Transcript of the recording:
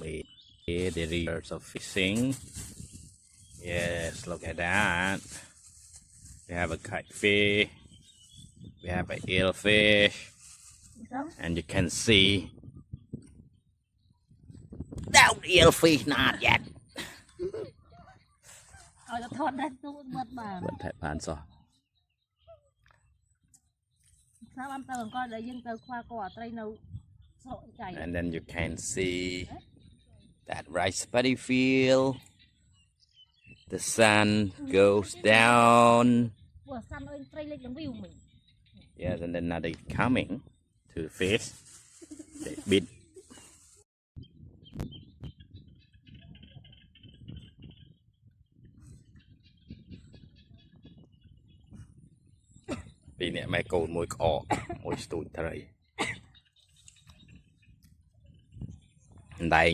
me. The rivers of fishing. Yes, look at that. We have a catfish. We have an eelfish. And you can see that eelfish not yet. But that pan saw. And then you can see that rice paddy field. The sun goes down. Yes, and then now they're coming to fish. They bit. Vì nè mẹ cồn mùi cỏ, mùi stụt thầy. Đây.